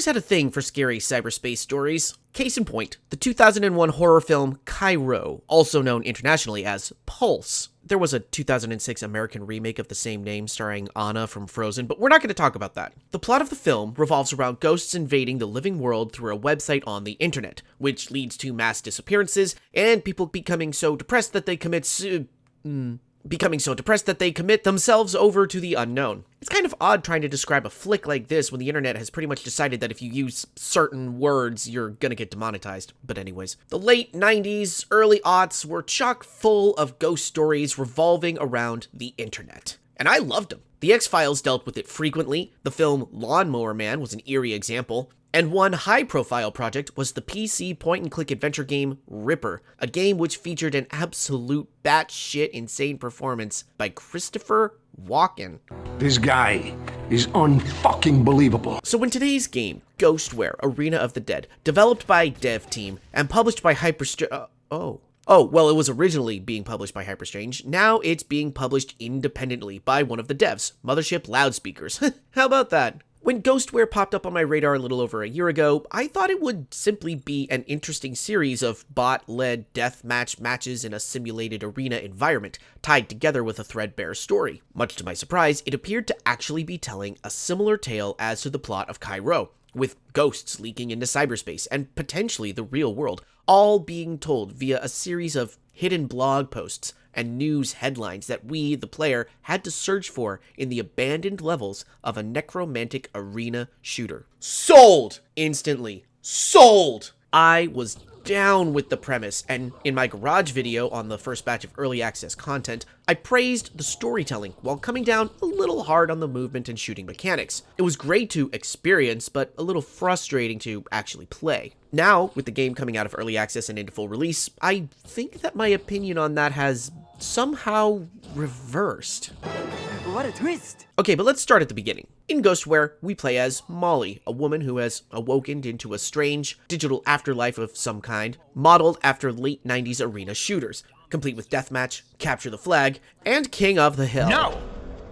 always had a thing for scary cyberspace stories. Case in point, the 2001 horror film Cairo, also known internationally as Pulse. There was a 2006 American remake of the same name starring Anna from Frozen, but we're not going to talk about that. The plot of the film revolves around ghosts invading the living world through a website on the internet, which leads to mass disappearances and people becoming so depressed that they commit themselves over to the unknown. It's kind of odd trying to describe a flick like this when the internet has pretty much decided that if you use certain words, you're gonna get demonetized. But anyways, the late 90s, early aughts were chock full of ghost stories revolving around the internet. And I loved them. The X-Files dealt with it frequently. The film Lawnmower Man was an eerie example. And one high-profile project was the PC point-and-click adventure game Ripper, a game which featured an absolute batshit insane performance by Christopher Walken. This guy is unfucking believable. So in today's game, Ghostware, Arena of the Dead, developed by Dev Team and published by well, it was originally being published by Hyperstrange. Now it's being published independently by one of the devs, Mothership Loudspeakers. How about that? When Ghostware popped up on my radar a little over a year ago, I thought it would simply be an interesting series of bot-led deathmatch matches in a simulated arena environment, tied together with a threadbare story. Much to my surprise, it appeared to actually be telling a similar tale as to the plot of Cairo, with ghosts leaking into cyberspace and potentially the real world, all being told via a series of hidden blog posts and news headlines that we, the player, had to search for in the abandoned levels of a necromantic arena shooter. Sold! Instantly. Sold! I was down with the premise, and in my garage video on the first batch of early access content, I praised the storytelling while coming down a little hard on the movement and shooting mechanics. It was great to experience, but a little frustrating to actually play. Now, with the game coming out of early access and into full release, I think that my opinion on that has somehow reversed. What a twist! Okay, but let's start at the beginning. In Ghostware, we play as Molly, a woman who has awoken into a strange digital afterlife of some kind, modeled after late 90s arena shooters, complete with deathmatch, capture the flag, and King of the Hill. No!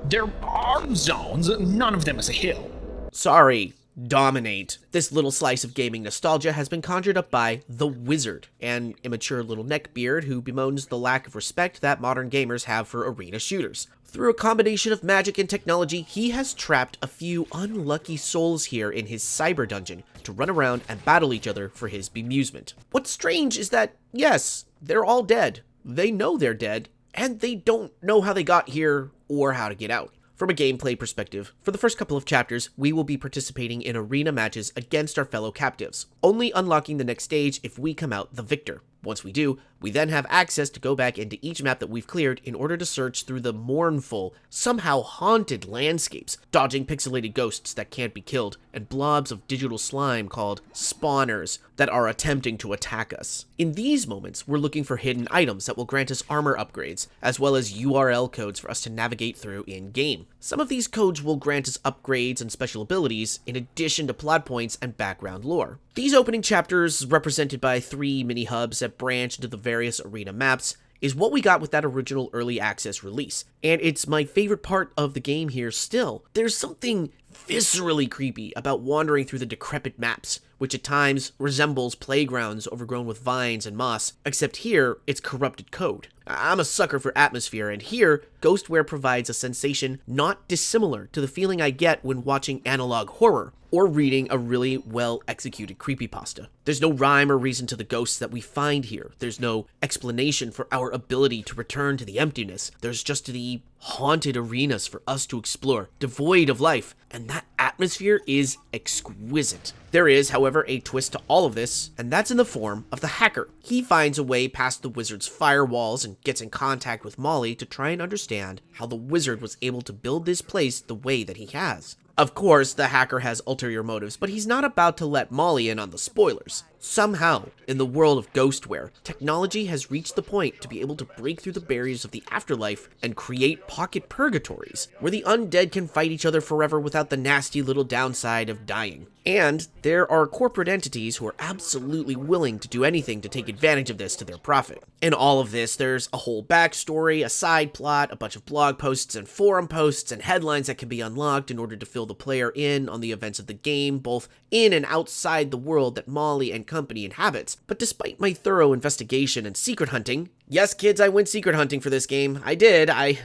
There are zones, none of them is a hill. Sorry. Dominate. This little slice of gaming nostalgia has been conjured up by The Wizard, an immature little neckbeard who bemoans the lack of respect that modern gamers have for arena shooters. Through a combination of magic and technology, he has trapped a few unlucky souls here in his cyber dungeon to run around and battle each other for his bemusement. What's strange is that, yes, they're all dead. They know they're dead, and they don't know how they got here or how to get out. From a gameplay perspective, for the first couple of chapters, we will be participating in arena matches against our fellow captives, only unlocking the next stage if we come out the victor. Once we do, we then have access to go back into each map that we've cleared in order to search through the mournful, somehow haunted landscapes, dodging pixelated ghosts that can't be killed, and blobs of digital slime called spawners that are attempting to attack us. In these moments, we're looking for hidden items that will grant us armor upgrades, as well as URL codes for us to navigate through in-game. Some of these codes will grant us upgrades and special abilities, in addition to plot points and background lore. These opening chapters, represented by 3 mini-hubs that branch into the various arena maps, is what we got with that original early access release. And it's my favorite part of the game here still. There's something viscerally creepy about wandering through the decrepit maps, which at times resembles playgrounds overgrown with vines and moss, except here, it's corrupted code. I'm a sucker for atmosphere, and here, Ghostware provides a sensation not dissimilar to the feeling I get when watching analog horror, or reading a really well-executed creepypasta. There's no rhyme or reason to the ghosts that we find here. There's no explanation for our ability to return to the emptiness. There's just the haunted arenas for us to explore, devoid of life, and that atmosphere is exquisite. There is, however, a twist to all of this, and that's in the form of the hacker. He finds a way past the wizard's firewalls and gets in contact with Molly to try and understand how the wizard was able to build this place the way that he has. Of course, the hacker has ulterior motives, but he's not about to let Molly in on the spoilers. Somehow, in the world of Ghostware, technology has reached the point to be able to break through the barriers of the afterlife and create pocket purgatories, where the undead can fight each other forever without the nasty little downside of dying. And there are corporate entities who are absolutely willing to do anything to take advantage of this to their profit. In all of this, there's a whole backstory, a side plot, a bunch of blog posts and forum posts and headlines that can be unlocked in order to fill the player in on the events of the game, both in and outside the world that Molly and company inhabits. But despite my thorough investigation and secret hunting, yes kids, I went secret hunting for this game. I did. I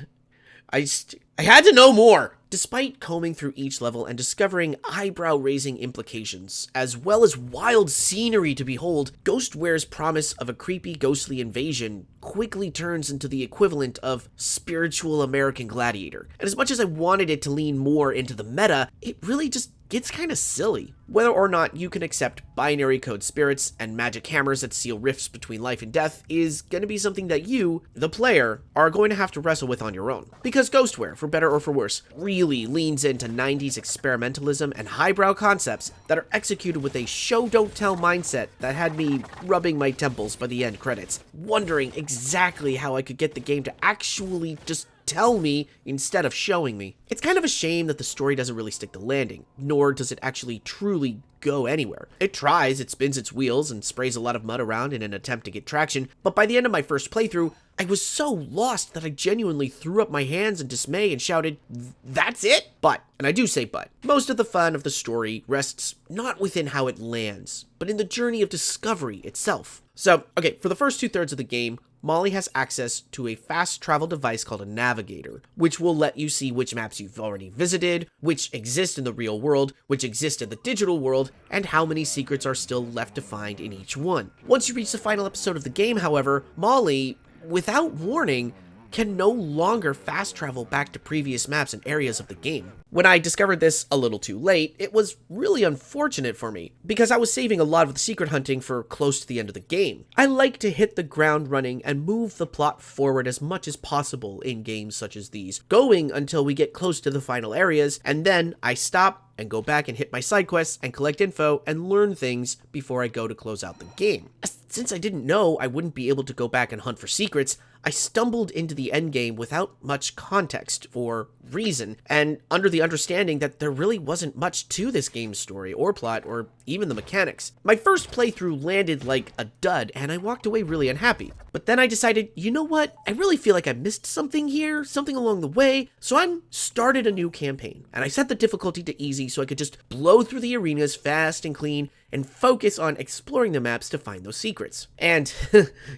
had to know more. Despite combing through each level and discovering eyebrow-raising implications, as well as wild scenery to behold, Ghostware's promise of a creepy, ghostly invasion quickly turns into the equivalent of spiritual American Gladiator. And as much as I wanted it to lean more into the meta, it really just gets kind of silly. Whether or not you can accept binary code spirits and magic hammers that seal rifts between life and death is going to be something that you, the player, are going to have to wrestle with on your own. Because Ghostware, for better or for worse, really leans into 90s experimentalism and highbrow concepts that are executed with a show-don't-tell mindset that had me rubbing my temples by the end credits, wondering exactly how I could get the game to actually just tell me instead of showing me. It's kind of a shame that the story doesn't really stick the landing, nor does it actually truly go anywhere. It tries, it spins its wheels, and sprays a lot of mud around in an attempt to get traction, but by the end of my first playthrough, I was so lost that I genuinely threw up my hands in dismay and shouted, "That's it?" But, and I do say but, most of the fun of the story rests not within how it lands, but in the journey of discovery itself. So, okay, for the first 2/3 of the game, Molly has access to a fast travel device called a navigator, which will let you see which maps you've already visited, which exist in the real world, which exist in the digital world, and how many secrets are still left to find in each one. Once you reach the final episode of the game, however, Molly, without warning, can no longer fast travel back to previous maps and areas of the game. When I discovered this a little too late, it was really unfortunate for me, because I was saving a lot of the secret hunting for close to the end of the game. I like to hit the ground running and move the plot forward as much as possible in games such as these, going until we get close to the final areas, and then I stop and go back and hit my side quests and collect info and learn things before I go to close out the game. Since I didn't know I wouldn't be able to go back and hunt for secrets, I stumbled into the endgame without much context or reason, and under the understanding that there really wasn't much to this game's story or plot or even the mechanics. My first playthrough landed like a dud, and I walked away really unhappy. But then I decided, you know what? I really feel like I missed something here, something along the way, so I started a new campaign, and I set the difficulty to easy so I could just blow through the arenas fast and clean and focus on exploring the maps to find those secrets. And,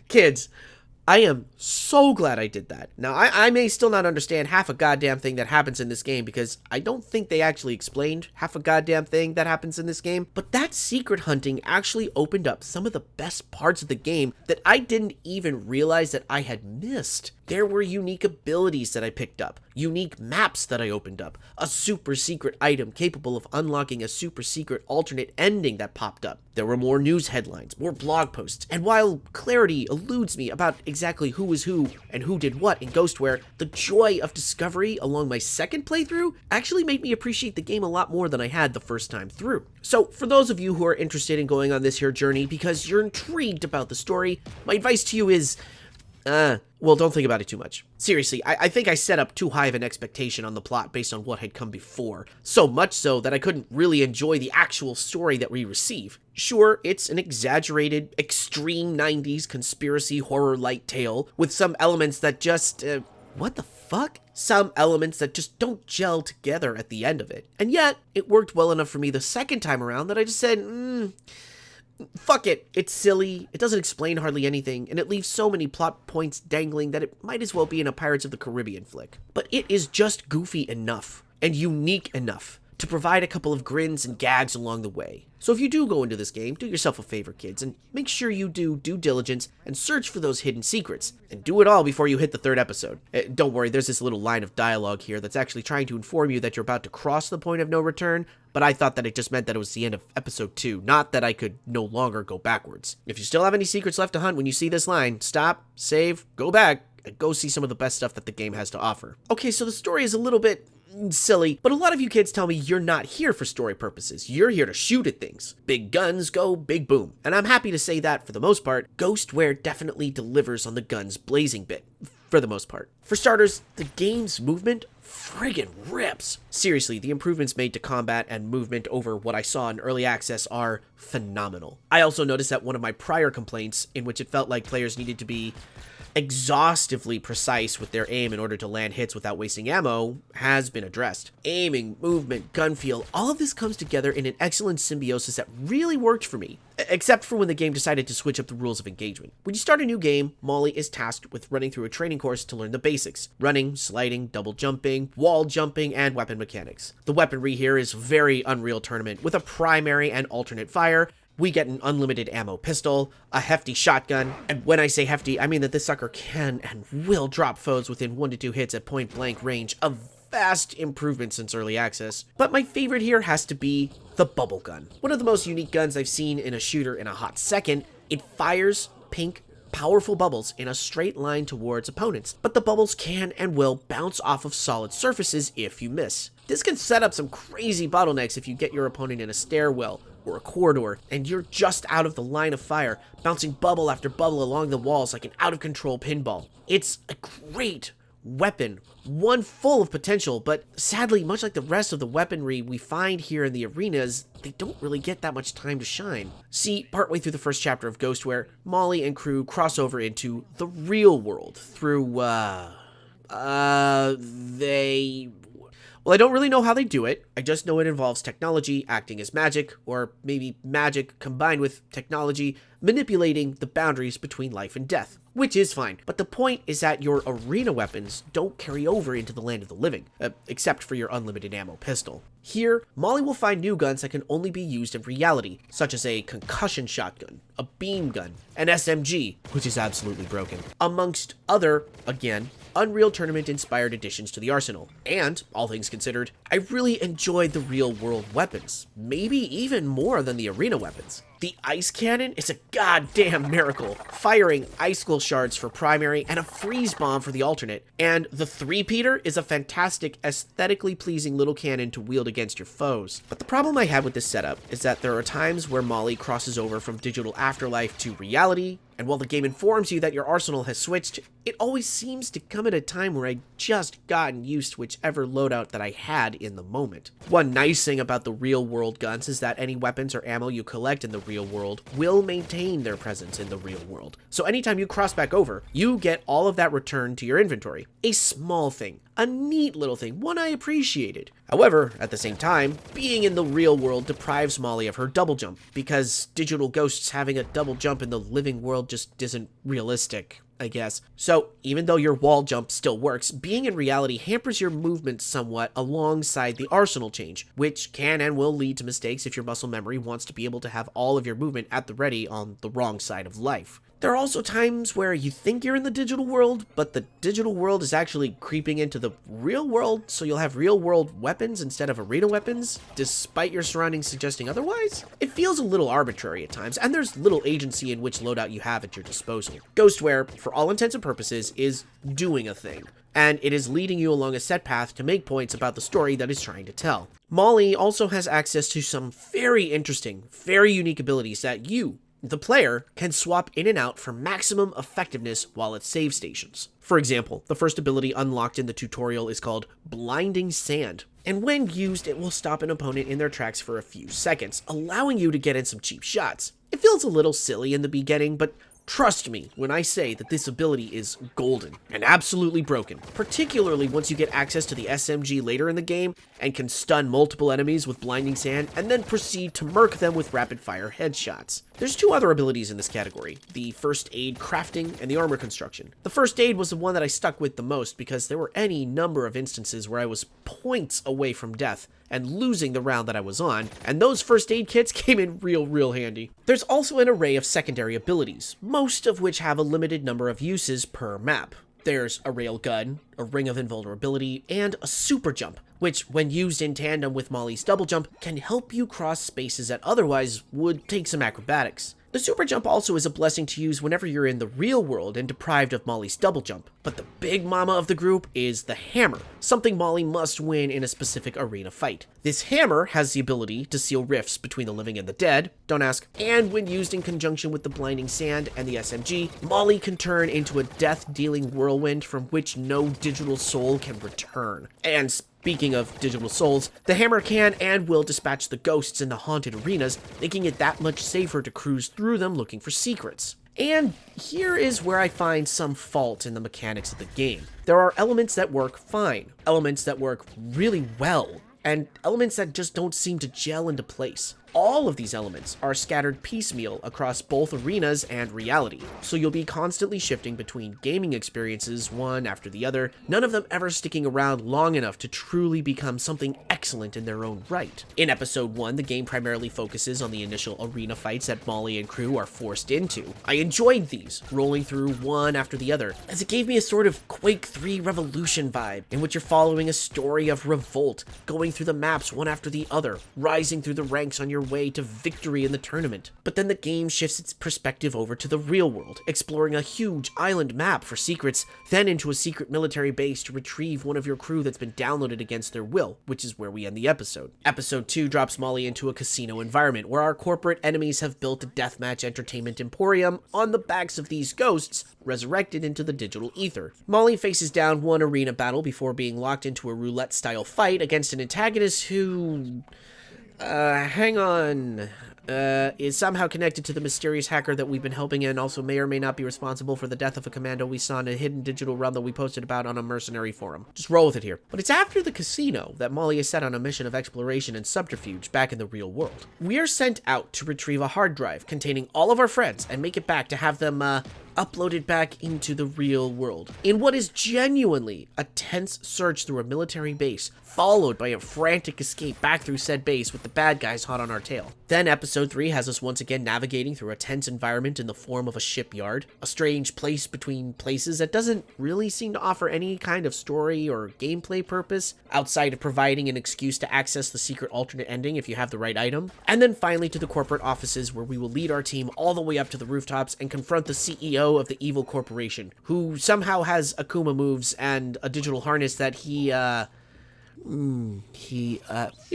kids, I am so glad I did that. Now, I may still not understand half a goddamn thing that happens in this game because I don't think they actually explained half a goddamn thing that happens in this game, but that secret hunting actually opened up some of the best parts of the game that I didn't even realize that I had missed. There were unique abilities that I picked up, unique maps that I opened up, a super secret item capable of unlocking a super secret alternate ending that popped up. There were more news headlines, more blog posts, and while clarity eludes me about exactly who was who and who did what in Ghostware, the joy of discovery along my second playthrough actually made me appreciate the game a lot more than I had the first time through. So for those of you who are interested in going on this here journey because you're intrigued about the story, my advice to you is, well, don't think about it too much. Seriously, I think I set up too high of an expectation on the plot based on what had come before. So much so that I couldn't really enjoy the actual story that we receive. Sure, it's an exaggerated, extreme 90s conspiracy horror light tale with some elements that just, what the fuck? Some elements that just don't gel together at the end of it. And yet, it worked well enough for me the second time around that I just said, fuck it, it's silly, it doesn't explain hardly anything, and it leaves so many plot points dangling that it might as well be in a Pirates of the Caribbean flick. But it is just goofy enough, and unique enough, to provide a couple of grins and gags along the way. So if you do go into this game, do yourself a favor, kids, and make sure you do due diligence and search for those hidden secrets, and do it all before you hit the third episode. Don't worry, there's this little line of dialogue here that's actually trying to inform you that you're about to cross the point of no return, but I thought that it just meant that it was the end of episode 2, not that I could no longer go backwards. If you still have any secrets left to hunt when you see this line, stop, save, go back, and go see some of the best stuff that the game has to offer. Okay, so the story is a little bit silly, but a lot of you kids tell me you're not here for story purposes. You're here to shoot at things. Big guns go big boom. And I'm happy to say that for the most part, Ghostware definitely delivers on the guns blazing bit. For the most part. For starters, the game's movement friggin' rips. Seriously, the improvements made to combat and movement over what I saw in early access are phenomenal. I also noticed that one of my prior complaints, in which it felt like players needed to be exhaustively precise with their aim in order to land hits without wasting ammo, has been addressed. Aiming, movement, gun feel, all of this comes together in an excellent symbiosis that really worked for me, except for when the game decided to switch up the rules of engagement. When you start a new game, Molly is tasked with running through a training course to learn the basics: running, sliding, double jumping, wall jumping, and weapon mechanics. The weaponry here is very Unreal Tournament, with a primary and alternate fire. We get an unlimited ammo pistol, a hefty shotgun, and when I say hefty, I mean that this sucker can and will drop foes within 1 to 2 hits at point blank range, a vast improvement since early access. But my favorite here has to be the bubble gun. One of the most unique guns I've seen in a shooter in a hot second. It fires pink, powerful bubbles in a straight line towards opponents, but the bubbles can and will bounce off of solid surfaces if you miss. This can set up some crazy bottlenecks if you get your opponent in a stairwell or a corridor, and you're just out of the line of fire, bouncing bubble after bubble along the walls like an out-of-control pinball. It's a great weapon, one full of potential, but sadly, much like the rest of the weaponry we find here in the arenas, they don't really get that much time to shine. See, partway through the first chapter of Ghostware, Molly and crew cross over into the real world through, Well, I don't really know how they do it. I just know it involves technology acting as magic, or maybe magic combined with technology manipulating the boundaries between life and death, which is fine. But the point is that your arena weapons don't carry over into the land of the living, except for your unlimited ammo pistol. Here, Molly will find new guns that can only be used in reality, such as a concussion shotgun, a beam gun, an SMG, which is absolutely broken, amongst other, again, Unreal Tournament-inspired additions to the arsenal. And, all things considered, I really enjoyed the real-world weapons, maybe even more than the arena weapons. The ice cannon is a goddamn miracle, firing icicle shards for primary and a freeze bomb for the alternate. And the three-peater is a fantastic, aesthetically pleasing little cannon to wield against your foes. But the problem I have with this setup is that there are times where Molly crosses over from digital afterlife to reality, and while the game informs you that your arsenal has switched, it always seems to come at a time where I just gotten used to whichever loadout that I had in the moment. One nice thing about the real-world guns is that any weapons or ammo you collect in the real world will maintain their presence in the real world. So anytime you cross back over, you get all of that returned to your inventory. A small thing. A neat little thing, one I appreciated. However, at the same time, being in the real world deprives Molly of her double jump, because digital ghosts having a double jump in the living world just isn't realistic, I guess. So, even though your wall jump still works, being in reality hampers your movement somewhat alongside the arsenal change, which can and will lead to mistakes if your muscle memory wants to be able to have all of your movement at the ready on the wrong side of life. There are also times where you think you're in the digital world, but the digital world is actually creeping into the real world, so you'll have real world weapons instead of arena weapons, despite your surroundings suggesting otherwise? It feels a little arbitrary at times, and there's little agency in which loadout you have at your disposal. Ghostware, for all intents and purposes, is doing a thing, and it is leading you along a set path to make points about the story that it's trying to tell. Molly also has access to some very interesting, very unique abilities that you, the player, can swap in and out for maximum effectiveness while at save stations. For example, the first ability unlocked in the tutorial is called Blinding Sand, and when used, it will stop an opponent in their tracks for a few seconds, allowing you to get in some cheap shots. It feels a little silly in the beginning, but trust me when I say that this ability is golden and absolutely broken, particularly once you get access to the SMG later in the game and can stun multiple enemies with Blinding Sand and then proceed to murk them with rapid-fire headshots. There's two other abilities in this category, the First Aid Crafting and the Armor Construction. The First Aid was the one that I stuck with the most because there were any number of instances where I was points away from death and losing the round that I was on, and those first aid kits came in real handy. There's also an array of secondary abilities, most of which have a limited number of uses per map. There's a railgun, a ring of invulnerability, and a super jump, which, when used in tandem with Molly's double jump, can help you cross spaces that otherwise would take some acrobatics. The super jump also is a blessing to use whenever you're in the real world and deprived of Molly's double jump. But the big mama of the group is the hammer, something Molly must win in a specific arena fight. This hammer has the ability to seal rifts between the living and the dead, don't ask, and when used in conjunction with the blinding sand and the SMG, Molly can turn into a death-dealing whirlwind from which no digital soul can return. And speaking of digital souls, the hammer can and will dispatch the ghosts in the haunted arenas, making it that much safer to cruise through them looking for secrets. And here is where I find some fault in the mechanics of the game. There are elements that work fine, elements that work really well, and elements that just don't seem to gel into place. All of these elements are scattered piecemeal across both arenas and reality, so you'll be constantly shifting between gaming experiences one after the other, none of them ever sticking around long enough to truly become something excellent in their own right. In episode 1, the game primarily focuses on the initial arena fights that Molly and crew are forced into. I enjoyed these, rolling through one after the other, as it gave me a sort of Quake 3 Revolution vibe, in which you're following a story of revolt, going through the maps one after the other, rising through the ranks on your way to victory in the tournament. But then the game shifts its perspective over to the real world, exploring a huge island map for secrets, then into a secret military base to retrieve one of your crew that's been downloaded against their will, which is where we end the episode. Episode 2 drops Molly into a casino environment, where our corporate enemies have built a deathmatch entertainment emporium on the backs of these ghosts, resurrected into the digital ether. Molly faces down one arena battle before being locked into a roulette-style fight against an antagonist who is somehow connected to the mysterious hacker that we've been helping and also may or may not be responsible for the death of a commando we saw in a hidden digital realm that we posted about on a mercenary forum. Just roll with it here. But it's after the casino that Molly is set on a mission of exploration and subterfuge back in the real world. We are sent out to retrieve a hard drive containing all of our friends and make it back to have them, uploaded back into the real world. In what is genuinely a tense search through a military base, followed by a frantic escape back through said base with the bad guys hot on our tail. Then episode 3 has us once again navigating through a tense environment in the form of a shipyard, a strange place between places that doesn't really seem to offer any kind of story or gameplay purpose, outside of providing an excuse to access the secret alternate ending if you have the right item. And then finally to the corporate offices, where we will lead our team all the way up to the rooftops and confront the CEO of the evil corporation, who somehow has Akuma moves and a digital harness that you know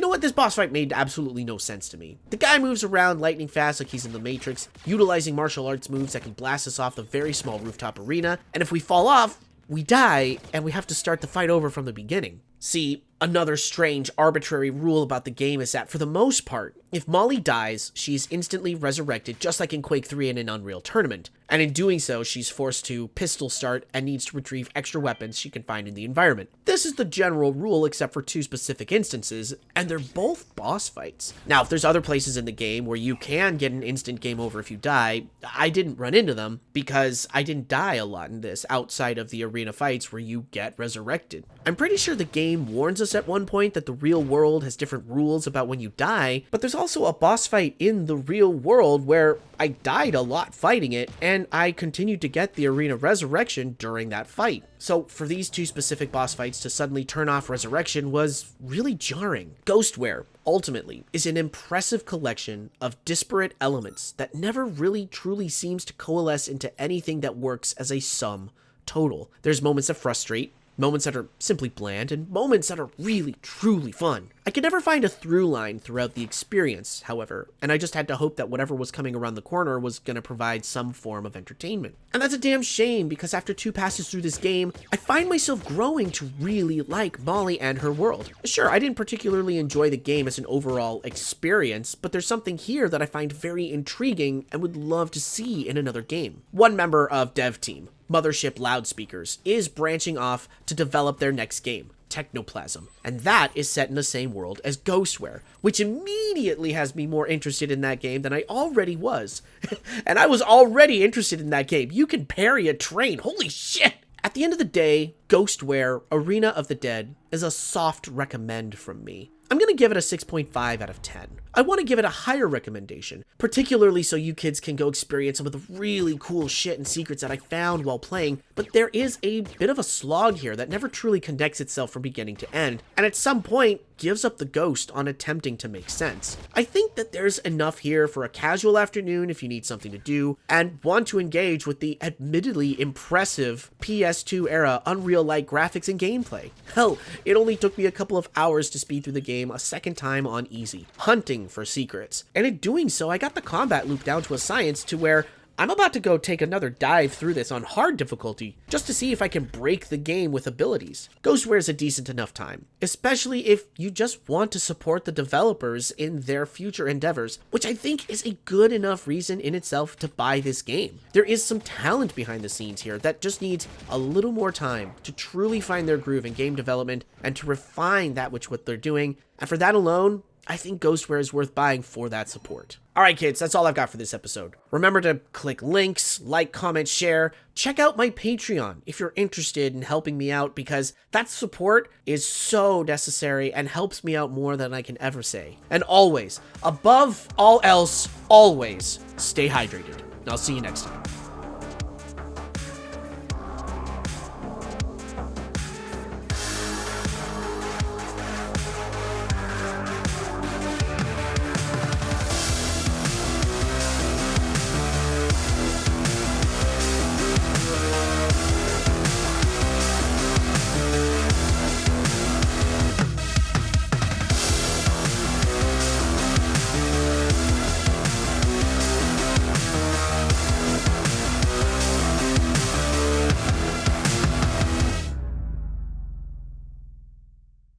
what? This boss fight made absolutely no sense to me. The guy moves around lightning fast like he's in the Matrix, utilizing martial arts moves that can blast us off the very small rooftop arena, and if we fall off, we die, and we have to start the fight over from the beginning. See, another strange, arbitrary rule about the game is that, for the most part, if Molly dies, she's instantly resurrected, just like in Quake 3 in an Unreal tournament. And in doing so, she's forced to pistol start and needs to retrieve extra weapons she can find in the environment. This is the general rule, except for 2 specific instances, and they're both boss fights. Now, if there's other places in the game where you can get an instant game over if you die, I didn't run into them, because I didn't die a lot in this, outside of the arena fights where you get resurrected. I'm pretty sure the game warns us at one point that the real world has different rules about when you die, but there's also a boss fight in the real world where I died a lot fighting it, and I continued to get the arena resurrection during that fight. So for these 2 specific boss fights to suddenly turn off resurrection was really jarring. Ghostware, ultimately, is an impressive collection of disparate elements that never really truly seems to coalesce into anything that works as a sum total. There's moments that frustrate, moments that are simply bland, and moments that are really, truly fun. I could never find a through line throughout the experience, however, and I just had to hope that whatever was coming around the corner was going to provide some form of entertainment. And that's a damn shame, because after 2 passes through this game, I find myself growing to really like Molly and her world. Sure, I didn't particularly enjoy the game as an overall experience, but there's something here that I find very intriguing and would love to see in another game. One member of dev team, Mothership Loudspeakers, is branching off to develop their next game, Technoplasm, and that is set in the same world as Ghostware, which immediately has me more interested in that game than I already was. And I was already interested in that game. You can parry a train, holy shit! At the end of the day, Ghostware Arena of the Dead is a soft recommend from me. I'm gonna give it a 6.5 out of 10. I want to give it a higher recommendation, particularly so you kids can go experience some of the really cool shit and secrets that I found while playing, but there is a bit of a slog here that never truly connects itself from beginning to end, and at some point gives up the ghost on attempting to make sense. I think that there's enough here for a casual afternoon if you need something to do, and want to engage with the admittedly impressive PS2 era Unreal-like graphics and gameplay. Hell, it only took me a couple of hours to speed through the game a second time on easy, hunting for secrets. And in doing so, I got the combat loop down to a science to where I'm about to go take another dive through this on hard difficulty, just to see if I can break the game with abilities. Ghostware is a decent enough time, especially if you just want to support the developers in their future endeavors, which I think is a good enough reason in itself to buy this game. There is some talent behind the scenes here that just needs a little more time to truly find their groove in game development and to refine that which what they're doing, and for that alone, I think Ghostware is worth buying for that support. Alright kids, that's all I've got for this episode. Remember to click links, like, comment, share. Check out my Patreon if you're interested in helping me out, because that support is so necessary and helps me out more than I can ever say. And always, above all else, always stay hydrated. And I'll see you next time.